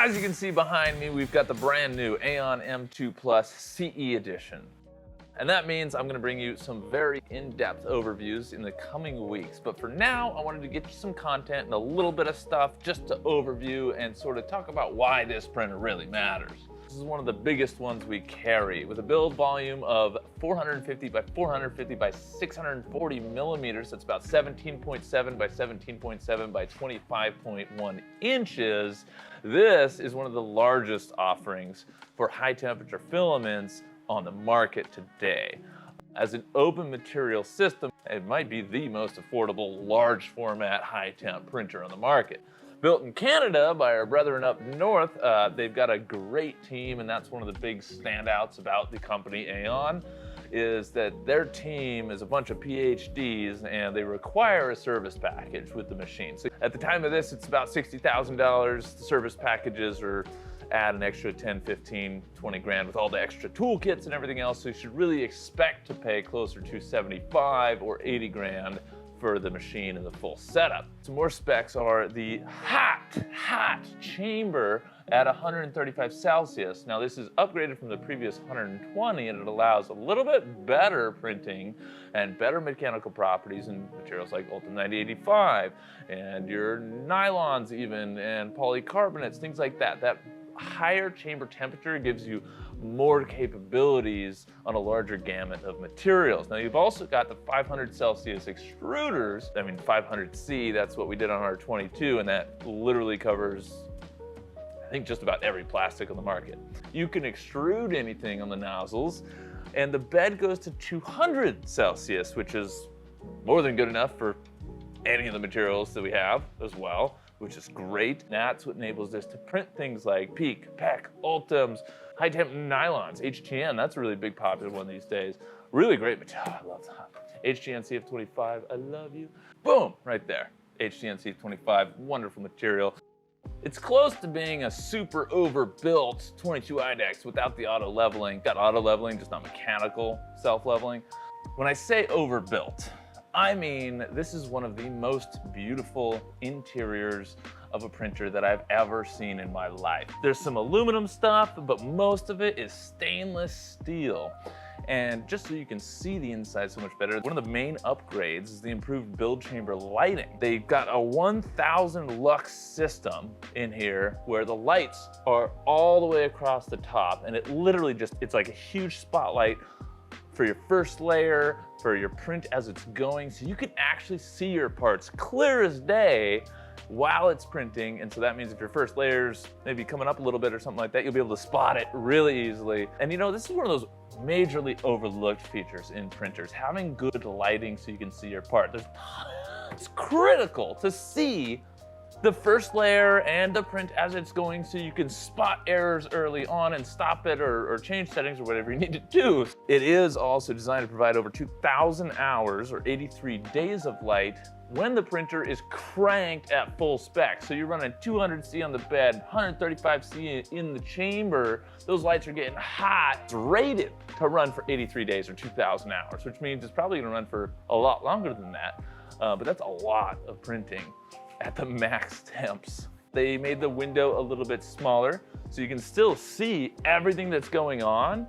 As you can see behind me, we've got the brand new AON M2 Plus CE edition. And that means I'm gonna bring you some very in-depth overviews in the coming weeks. But for now, I wanted to get you some content and a little bit of stuff just to overview and sort of talk about why this printer really matters. This is one of the biggest ones we carry with a build volume of 450 by 450 by 640 millimeters. That's about 17.7 by 17.7 by 25.1 inches. This is one of the largest offerings for high temperature filaments on the market today. As an open material system, it might be the most affordable large format high temp printer on the market. Built in Canada by our brethren up north, they've got a great team, and that's one of the big standouts about the company AON, is that their team is a bunch of PhDs and they require a service package with the machine. So at the time of this, it's about $60,000. The service packages are add an extra 10, 15, 20 grand with all the extra toolkits and everything else. So you should really expect to pay closer to 75 or 80 grand for the machine and the full setup. Some more specs are the hot chamber at 135 Celsius. Now this is upgraded from the previous 120 and it allows a little bit better printing and better mechanical properties in materials like Ultim 9085 and your nylons even and polycarbonates, things like that. That higher chamber temperature gives you more capabilities on a larger gamut of materials. Now you've also got the 500 Celsius extruders. I mean 500C, that's what we did on our 22, and that literally covers I think just about every plastic on the market. You can extrude anything on the nozzles, and the bed goes to 200 Celsius, which is more than good enough for any of the materials that we have as well, which is great. That's what enables this to print things like PEEK, PEC, Ultims, high-temp nylons, HTN, that's a really big popular one these days. Really great material, I love that. HTN CF25, I love you. Boom, right there. HTN CF25, wonderful material. It's close to being a super overbuilt 22 IDEX without the auto leveling. Got auto leveling, just not mechanical self-leveling. When I say overbuilt, I mean, this is one of the most beautiful interiors of a printer that I've ever seen in my life. There's some aluminum stuff, but most of it is stainless steel. And just so you can see the inside so much better, one of the main upgrades is the improved build chamber lighting. They've got a 1000 lux system in here where the lights are all the way across the top, and it literally just, it's like a huge spotlight for your first layer, for your print as it's going, so you can actually see your parts clear as day while it's printing. And so that means if your first layer's maybe coming up a little bit or something like that, you'll be able to spot it really easily. And you know, this is one of those majorly overlooked features in printers, having good lighting so you can see your part. It's critical to see the first layer and the print as it's going so you can spot errors early on and stop it or change settings or whatever you need to do. It is also designed to provide over 2,000 hours or 83 days of light when the printer is cranked at full spec. So you're running 200C on the bed, 135C in the chamber, those lights are getting hot. It's rated to run for 83 days or 2,000 hours, which means it's probably gonna run for a lot longer than that. But that's a lot of printing at the max temps. They made the window a little bit smaller so you can still see everything that's going on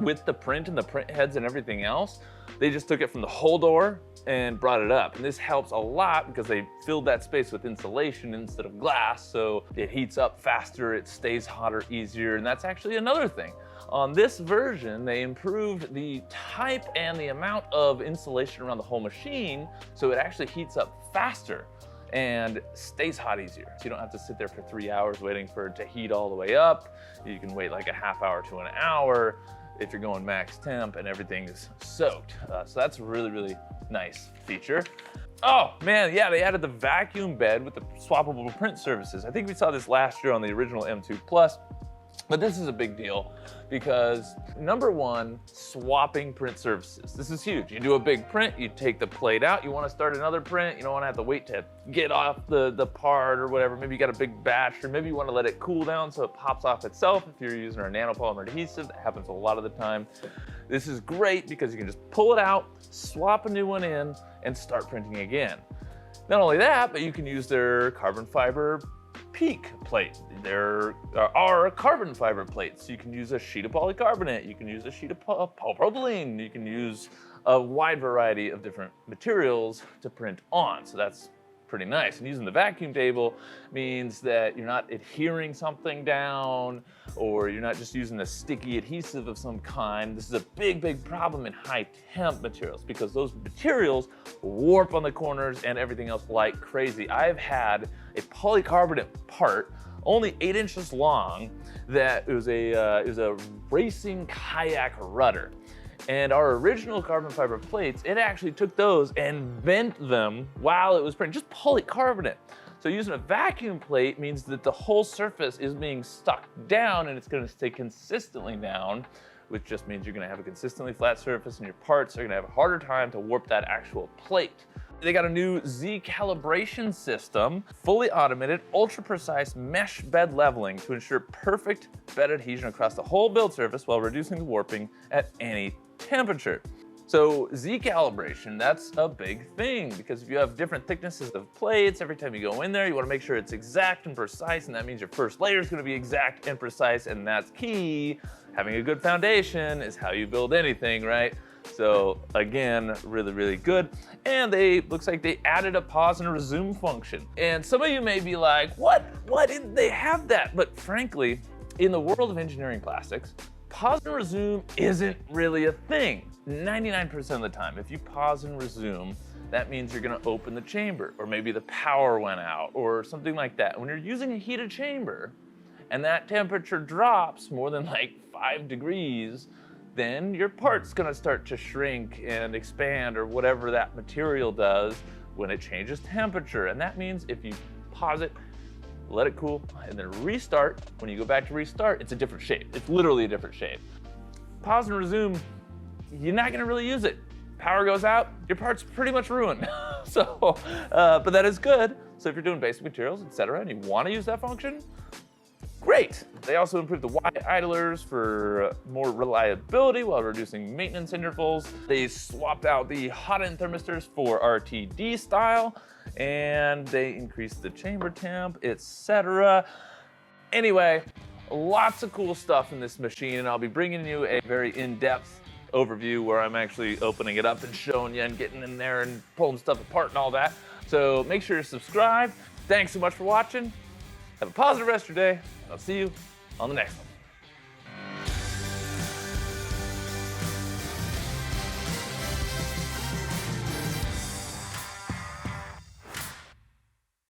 with the print and the print heads and everything else. They just took it from the whole door and brought it up. And this helps a lot because they filled that space with insulation instead of glass, so it heats up faster, it stays hotter easier, and that's actually another thing. On this version, they improved the type and the amount of insulation around the whole machine, so it actually heats up faster and stays hot easier. So you don't have to sit there for 3 hours waiting for it to heat all the way up. You can wait like a half hour to an hour if you're going max temp and everything is soaked. So that's a really, really nice feature. Oh man, yeah, they added the vacuum bed with the swappable print surfaces. I think we saw this last year on the original M2 Plus, but this is a big deal because number one, swapping print surfaces. This is huge. You do a big print, you take the plate out, you want to start another print, you don't want to have to wait to get off the part or whatever. Maybe you got a big batch, or maybe you want to let it cool down so it pops off itself if you're using our nanopolymer adhesive. That happens a lot of the time. This is great because you can just pull it out, swap a new one in, and start printing again. Not only that, but you can use their carbon fiber PEEK plate. There are carbon fiber plates. You can use a sheet of polycarbonate. You can use a sheet of polypropylene. You can use a wide variety of different materials to print on. So that's pretty nice. And using the vacuum table means that you're not adhering something down, or you're not just using a sticky adhesive of some kind. This is a big problem in high temp materials because those materials warp on the corners and everything else like crazy. I've had a polycarbonate part only 8 inches long that it was a racing kayak rudder. And our original carbon fiber plates, it actually took those and bent them while it was printing, just polycarbonate. So using a vacuum plate means that the whole surface is being stuck down and it's gonna stay consistently down, which just means you're gonna have a consistently flat surface and your parts are gonna have a harder time to warp that actual plate. They got a new Z calibration system, fully automated, ultra precise mesh bed leveling to ensure perfect bed adhesion across the whole build surface while reducing the warping at any temperature. So Z calibration, that's a big thing because if you have different thicknesses of plates, every time you go in there, you want to make sure it's exact and precise, and that means your first layer is going to be exact and precise, and that's key. Having a good foundation is how you build anything, right? So again, really good. And looks like they added a pause and resume function. And some of you may be like, what? Why didn't they have that? But frankly, in the world of engineering plastics, pause and resume isn't really a thing. 99% of the time, if you pause and resume, that means you're gonna open the chamber, or maybe the power went out, or something like that. When you're using a heated chamber, and that temperature drops more than like 5 degrees, then your part's gonna start to shrink and expand, or whatever that material does when it changes temperature. And that means if you pause it, let it cool, and then restart. When you go back to restart, it's a different shape. It's literally a different shape. Pause and resume, you're not gonna really use it. Power goes out, your part's pretty much ruined. But that is good. So if you're doing basic materials, etc., and you wanna use that function, great. They also improved the Y idlers for more reliability while reducing maintenance intervals. They swapped out the hot end thermistors for RTD style, and they increased the chamber temp, etc. Anyway, lots of cool stuff in this machine, and I'll be bringing you a very in-depth overview where I'm actually opening it up and showing you and getting in there and pulling stuff apart and all that. So make sure you're subscribed. Thanks so much for watching. Have a positive rest of your day. I'll see you on the next one.